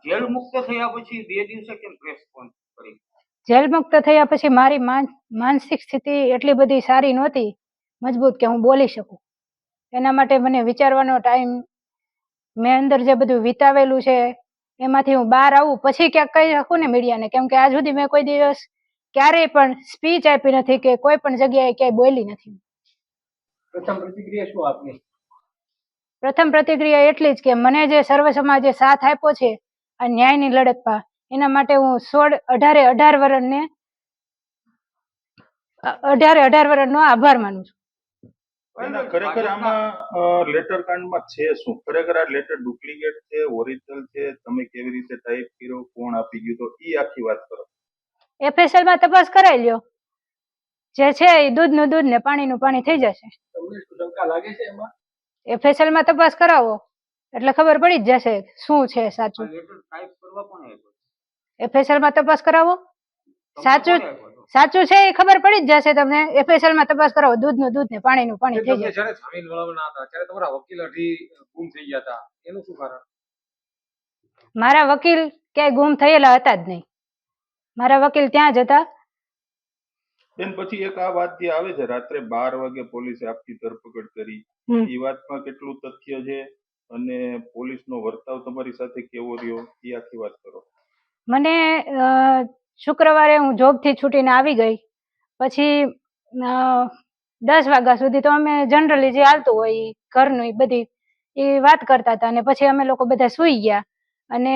Jail મુક્ત થયા પછી 2 દિવસે કેમ પ્રેસ કોન્ફરન્સ કરી? જેલ મુક્ત થયા પછી મારી માનસિક સ્થિતિ એટલી બધી સારી નહોતી, મજબૂત કે હું બોલી શકું. એના માટે મને વિચારવાનો ટાઈમ, મેં અંદર જે બધું વિતાવેલું છે એમાંથી હું બહાર આવું પછી ક્યાંક કહી શકું ને મીડિયાને. કેમ કે આજ સુધી મેં કોઈ દિવસ ક્યારેય પણ સ્પીચ આપી નથી કે કોઈ પણ જગ્યાએ ક્યાંય બોલી નથી. પ્રથમ પ્રતિક્રિયા શું આપની? પ્રથમ પ્રતિક્રિયા એટલી જ કે મને જે સર્વ સમાજે સાથ આપ્યો છે આ ન્યાયની લડતમાં, એના માટે હું 18 વર્ષનો આભાર માનું છું. ખરેખર આમાં લેટર કાંડમાં છે શું? ખરેખર આ લેટર ડુપ્લિકેટ છે, ઓરિજિનલ છે? તમે કેવી રીતે ટાઈપ કર્યો, કોણ આપી ગયું, તો ઈ આખી વાત કરો. FSL માં તપાસ કરાવી લ્યો, જે છે એ દૂધનું દૂધ ને પાણીનું પાણી થઈ જશે. તમને શું શંકા લાગે છે એમાં? FSL માં તપાસ કરાવો એટલે ખબર પડી જ જશે શું છે સાચું. લેટર ટાઈપ કરવા કોને આપ્યો? FSL માં તપાસ કરાવો, સાચું છે એ ખબર પડી જ જશે તમને. FSL માં તપાસ કરાવો, દૂધનું દૂધ ને પાણીનું પાણી થઈ જશે. જ્યારે જામીન મેળવવાના હતા ત્યારે તમારા વકીલ અઢી ગુમ થઈ ગયા હતા, એનું શું કારણ? મારા વકીલ ક્યાંય ગુમ થયેલા હતા જ નહીં, મારા વકીલ ત્યાં જ હતા. બેન, પછી એક આ વાત જે આવે છે, રાત્રે 12 વાગે પોલીસે આપની ધરપકડ કરી, એ વાતમાં કેટલું તથ્ય છે અને પોલીસનો વર્તાવ તમારી સાથે કેવો રહ્યો, એ આખી વાત કરો. મને શુક્રવારે હું જોબથી છૂટીને આવી ગઈ પછી 10 વાગ્યા સુધી તો અમે જનરલી જે હાલતું હોય ઘરનું એ બધી એ વાત કરતા હતા. અને પછી અમે લોકો બધા સૂઈ ગયા. અને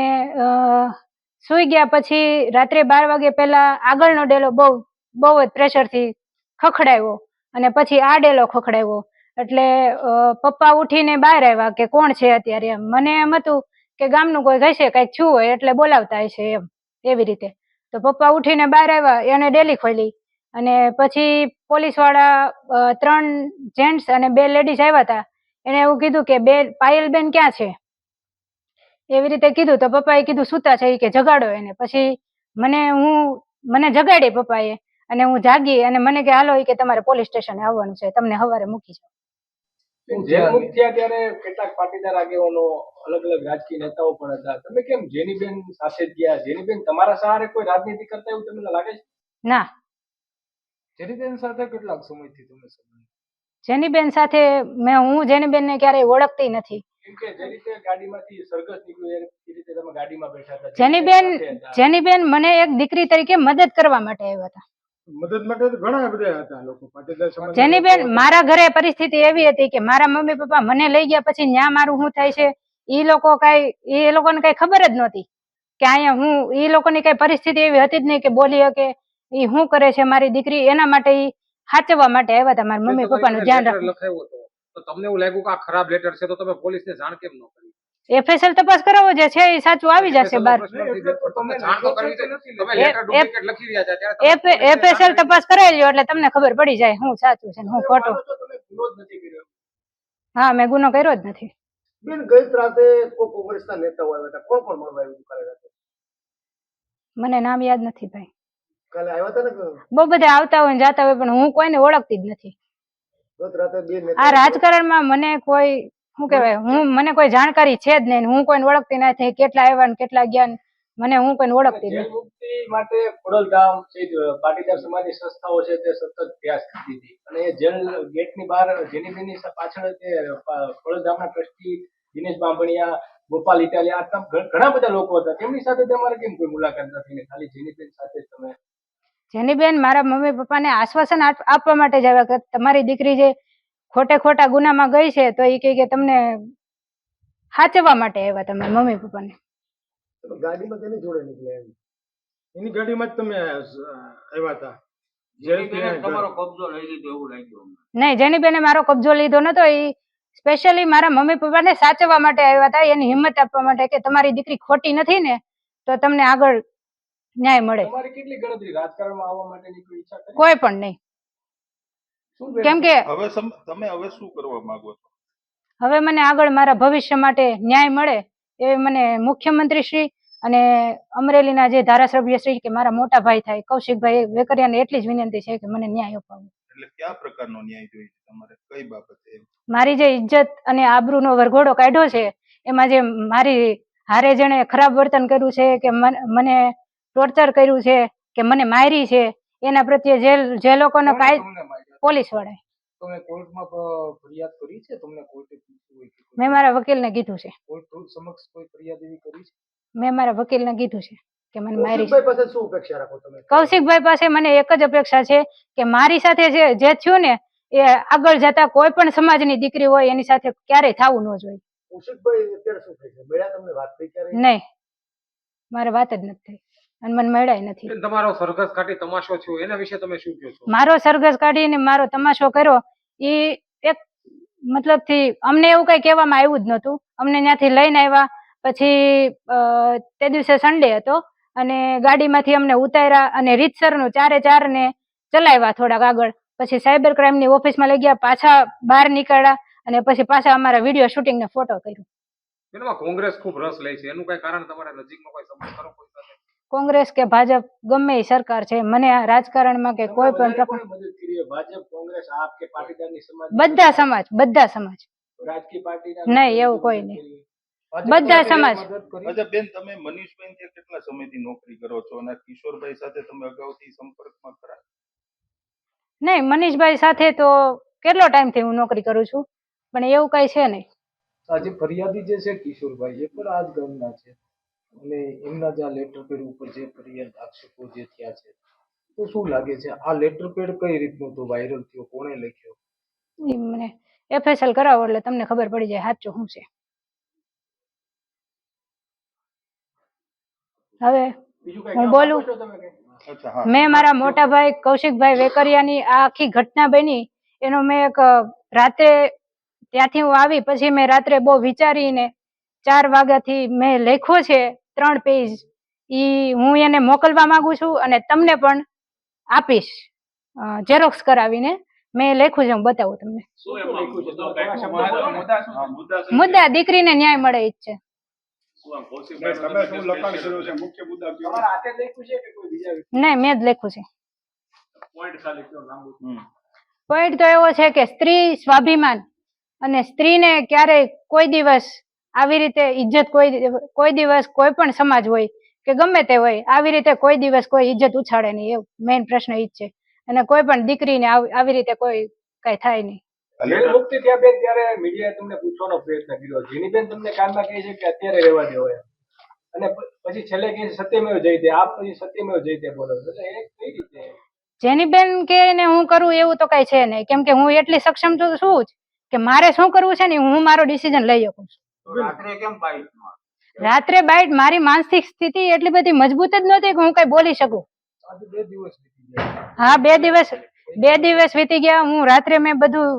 સૂઈ ગયા પછી રાત્રે 12 વાગે પહેલા આગળનો ડેલો બહુ જ પ્રેશરથી ખખડાવ્યો અને પછી આ ડેલો ખખડાવ્યો. એટલે પપ્પા ઉઠીને બહાર આવ્યા કે કોણ છે અત્યારે. મને એમ હતું કે ગામનું કોઈ હશે, કંઈક થયું હોય એટલે બોલાવતા હશે એમ, એવી રીતે. તો પપ્પા ઉઠીને બહાર આવ્યા, એને ડેલી ખોલી અને પછી પોલીસ વાળા 3 જેન્ટ્સ અને 2 લેડીઝ આવ્યા હતા. એને એવું કીધું કે પાયલબેન ક્યાં છે, એવી રીતે કીધું. તો પપ્પાએ કીધું સૂતા છે, કે જગાડો એને. પછી મને જગાડી પપ્પાએ અને હું જાગી અને મને કે હાલો કે તમારે પોલીસ સ્ટેશને આવવાનું છે, તમને સવારે મૂકી જાઓ. જેલ મુક્ત થયા ત્યારે કેટલાક પાટીદાર આગેવાનો, અલગ અલગ રાજકીય નેતાઓ પણ હતા. તમે કેમ જેનીબેન સાથે ગયા? જેનીબેન તમારા સહારે કોઈ રાજનીતિ કરતા એવું તમને લાગે છે? ના. જેનીબેન સાથે કેટલાક સમયથી તમે સંબંધ? જેનીબેન સાથે હું જેનીબેનને ક્યારેય ઓળખતી નથી. કેમ કે જે રીતે ગાડીમાંથી સરઘસ નીકળ્યું એ રીતે તમે ગાડીમાં બેઠા હતા. જેનીબેન મને એક દીકરી તરીકે મદદ કરવા માટે આવ્યા હતા. મદદ માટે ઘણા બધા હતા લોકો પાટીદાર સમાજ. જેનીબેન, મારા ઘરે પરિસ્થિતિ એવી હતી કે મારા મમ્મી પપ્પા મને લઈ ગયા પછી ન્યા મારું શું થાય છે એ લોકોને કઈ ખબર જ નહોતી કે અહીંયા એ લોકોની કઈ પરિસ્થિતિ એવી હતી જ નહીં કે બોલી શકે. એ શું કરે છે મારી દીકરી, એના માટે એ સાચવવા માટે આવ્યા હતા. મારા મમ્મી પપ્પાનું ધ્યાન રાખવું. તો તમને એવું લાગ્યું કે આ ખરાબ લેટર છે તો તમે પોલીસને જાણ કેમ ન કરી? FSL તપાસ કરાવો, જે છે એ સાચું આવી જશે બહાર. FSL તપાસ કરાવી લ્યો એટલે તમને ખબર પડી જાય હું સાચું છે હું ખોટું. હા, મેં ગુનો કર્યો જ નથી. બેન, ગઈ રાતે કોઈ કોંગ્રેસના નેતાઓ આવ્યા હતા, કોણ કોણ મળવા આવ્યું હતું? મને નામ યાદ નથી ભાઈ. કાલે આવ્યા હતા ને? બહુ બધા આવતા હોય ને જાતા હોય, પણ હું કોઈને ઓળખતી જ નથી. આ રાજકારણમાં મને કોઈ શું કહેવાય, મને કોઈ જાણકારી છે જ નહીં. હું કોઈને ઓળખતી નથી. કેટલા આવ્યા ને કેટલા ગયા હું કોઈને ઓળખતી નથી. મુક્તિ માટે ખોડલધામ પાટીદાર સમાજની સંસ્થાઓ છે તે સતત પ્રયાસ કરતી હતી અને જેલ ગેટની બહાર જેનીબેનની પાછળ ખોડલધામના ટ્રસ્ટી દિનેશ બાંભણિયા, ગોપાલ ઇટાલિયા, ઘણા બધા લોકો હતા. તેમની સાથે તમારે કેમ કોઈ મુલાકાત નથી? ખાલી જેનીબેન સાથે તમે? જેનીબેન મારા મમ્મી પપ્પાને આશ્વાસન આપવા માટે જ આવ્યા કે તમારી દીકરી જે ખોટા ગુનામાં ગઈ છે તો એ કે તમને સાચવવા માટે આવ્યા તમે મમ્મી પપ્પાને. ગાડીમાં તેની જોડે નીકળ્યા? એની ગાડીમાં જ તમે આવ્યા હતા? તમારો કબજો લઈ લીધો એવું લાગ્યું? નહીં, જેનીબેને મારો કબજો લીધો નતો. એ સ્પેશિયલી મારા મમ્મી પપ્પાને સાચવવા માટે આવ્યા હતા, એની હિંમત આપવા માટે કે તમારી દીકરી ખોટી નથી ને તો તમને આગળ ન્યાય મળે. તમારી કેટલી ગણતરી રાજકારણમાં આવવા માટેની કોઈ ઈચ્છા કરી? કોઈ પણ નહીં. કેમ કે તમે હવે શું કરવા માંગો છો? હવે મને આગળ મારા ભવિષ્ય માટે ન્યાય મળે એ મને મુખ્યમંત્રી શ્રી અને અમરેલીના જે ધારાસભ્ય શ્રી કે મારા મોટા ભાઈ થાય કૌશિકભાઈ વેકરિયાને એટલી જ વિનંતી છે કે મને ન્યાય અપાવો. એટલે કયા પ્રકારનો ન્યાય જોઈએ છે તમારે? કઈ બાબતે? મારી જે ઇજ્જત અને આબરૂનો વરઘોડો કાઢ્યો છે એમાં જે મારી હારે જેણે ખરાબ વર્તન કર્યું છે કે મને ટોર્ચર કર્યું છે કે મને મારી છે એના પ્રત્યે જે લોકોનો પોલીસ વાળાએ તમે કોર્ટમાં ફરિયાદ કરી છે? તમને કોર્ટે પૂછ્યું હોય કે મેં મારા વકીલને કીધું છે. કોર્ટ સમક્ષ કોઈ ફરિયાદ એવી કરી છે? મેં મારા વકીલને કીધું છે કે મને મારી છે. કૌશિકભાઈ પાસે શું અપેક્ષા રાખો તમે? કૌશિકભાઈ પાસે મને એક જ અપેક્ષા છે કે મારી સાથે જે થયું ને એ આગળ જતા કોઈ પણ સમાજની દીકરી હોય એની સાથે ક્યારેય થવું ન જોઈએ. કૌશિકભાઈ અત્યારે શું થાય છે? મળ્યા તમને વાત થઈ ક્યારે? નહીં, મારે વાત જ નથી થઈ અને મને મળ્યા નથી. તમારો સરઘસ કાઢી તમાશો થયો એના વિશે તમે શું કહો છો? મારો સરઘસ કાઢીને મારો તમાશો કર્યો એ એક મતલબ થી અમને એવું કઈ કહેવામાં આવ્યું જ નહોતું. અમને ત્યાંથી લઈને આવ્યા પછી તે દિવસે સન્ડે હતો અને ગાડીમાંથી અમને ઉતાર્યા અને રીતસરનું 4 ને ચલાવ્યા થોડાક આગળ. પછી સાયબર ક્રાઇમની ઓફિસમાં લઈ ગયા, પાછા બહાર નીકળ્યા અને પછી પાછા અમારા વિડીયો શૂટિંગ ને ફોટો કર્યો. એમાં કોંગ્રેસ ખૂબ રસ લે છે, એનું કઈ કારણ તમારા નજીકનો કોઈ સંબંધ ખરો કોઈ સાથે? કોંગ્રેસ કે ભાજપ ગમે એ સરકાર છે, મને આ રાજકારણમાં કે કોઈ પણ પ્રકાર મદદ કરી? ભાજપ, કોંગ્રેસ, આપ કે પાટીદારની સમાજ? બધા સમાજ રાજકીય પાર્ટીના નહીં, એવું કોઈ નહીં, બધા સમાજ. અચ્છા બેન, તમે મનીષભાઈ ત્યાં કેટલા સમયથી નોકરી કરો છો અને કિશોરભાઈ સાથે તમે અગાઉથી સંપર્કમાં ખરા? નહીં, મનીષભાઈ સાથે તો કેટલો ટાઈમથી હું નોકરી કરું છું પણ એવું કઈ છે નહીં. આજે ફરિયાદી જે છે કિશોરભાઈ, એ પણ આ જ ગામના છે અને એમના જે આ લેટર પેડ ઉપર જે ફરિયાદ આક્ષેપો જે થયા છે, તો શું લાગે છે આ લેટર પેડ કઈ રીતનું તો વાયરલ થયો, કોણે લખ્યો? ઈ મને FSL કરાવો એટલે તમને ખબર પડી જાય સાચું શું છે. હવે હું બોલું. અચ્છા, હા. મેં મારા મોટા ભાઈ કૌશિકભાઈ વેકરિયાની આ આખી ઘટના બની એનો મેં એક રાતે ત્યાંથી હું આવી પછી મેં રાત્રે બહુ વિચારીને 4 વાગ્યાથી મેં લખ્યો છે 3 પેજ. ઈ હું એને મોકલવા માંગુ છું અને તમને પણ આપીશ ઝેરોક્સ કરાવીને. મેં લખ્યું છે, હું બતાવું તમને. મુદ્દા દીકરીને ન્યાય મળે ઈ જ છે. નહીં, મેં જ લખ્યું છે. પોઈન્ટ તો એવો છે કે સ્ત્રી સ્વાભિમાન અને સ્ત્રીને ક્યારેય કોઈ દિવસ આવી રીતે ઇજ્જત કોઈ દિવસ કોઈ પણ સમાજ હોય કે ગમે તે હોય આવી રીતે કોઈ દિવસ કોઈ ઇજ્જત ઉછાળે નહીં. એવું મેઇન પ્રશ્ન ઈ જ છે. અને કોઈ પણ દીકરીને આવી રીતે કોઈ કઈ થાય નહીં. જેલ મુક્તિ થયા બેન ત્યારે મીડિયાએ તમને પૂછવાનો પ્રયત્ન કર્યો. જેની બેન તમને કાનમાં કહે છે કે અત્યારે રહેવા દેવો એમ, અને પછી છેલ્લે કહે છે સત્યમેવ જયતે. આપ પછી સત્યમેવ જયતે બોલો, એટલે એ કઈ રીતે? જેની બેન કે ને હું કરું એવું તો કઈ છે નહીં, કેમ કે હું એટલી સક્ષમ તો છું જ કે મારે શું કરવું છે ને હું મારો ડિસિઝન લઈ શકું છું. રાત્રે કેમ બાઈક રાત્રે બાઈટ મારી માનસિક સ્થિતિ એટલી બધી મજબૂત જ નહોતી કે હું કઈ બોલી શકું. આજે 2 દિવસ વીતી ગયા. હા, 2 દિવસ વીતી ગયા. હું રાત્રે મેં બધું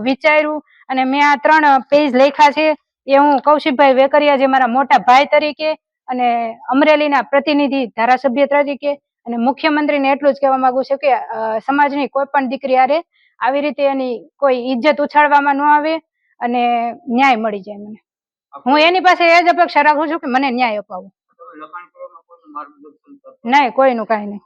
વિચાર્યું અને મેં આ 3 પેજ લખ્યા છે. એ હું કૌશિકભાઈ વેકરિયા જે મારા મોટા ભાઈ તરીકે અને અમરેલીના પ્રતિનિધિ ધારાસભ્ય તરીકે અને મુખ્યમંત્રીને એટલું જ કહેવા માંગુ છું કે સમાજની કોઈ પણ દીકરી હારે આવી રીતે એની કોઈ ઇજ્જત ઉછાળવામાં ન આવે અને ન્યાય મળી જાય મને. હું એની પાસે એ જ અપેક્ષા રાખું છું કે મને ન્યાય અપાવો. લખાણ કરવામાં કોઈ માર્ગદર્શન કરતો નહીં, કોઈનું કાંઈ નહીં.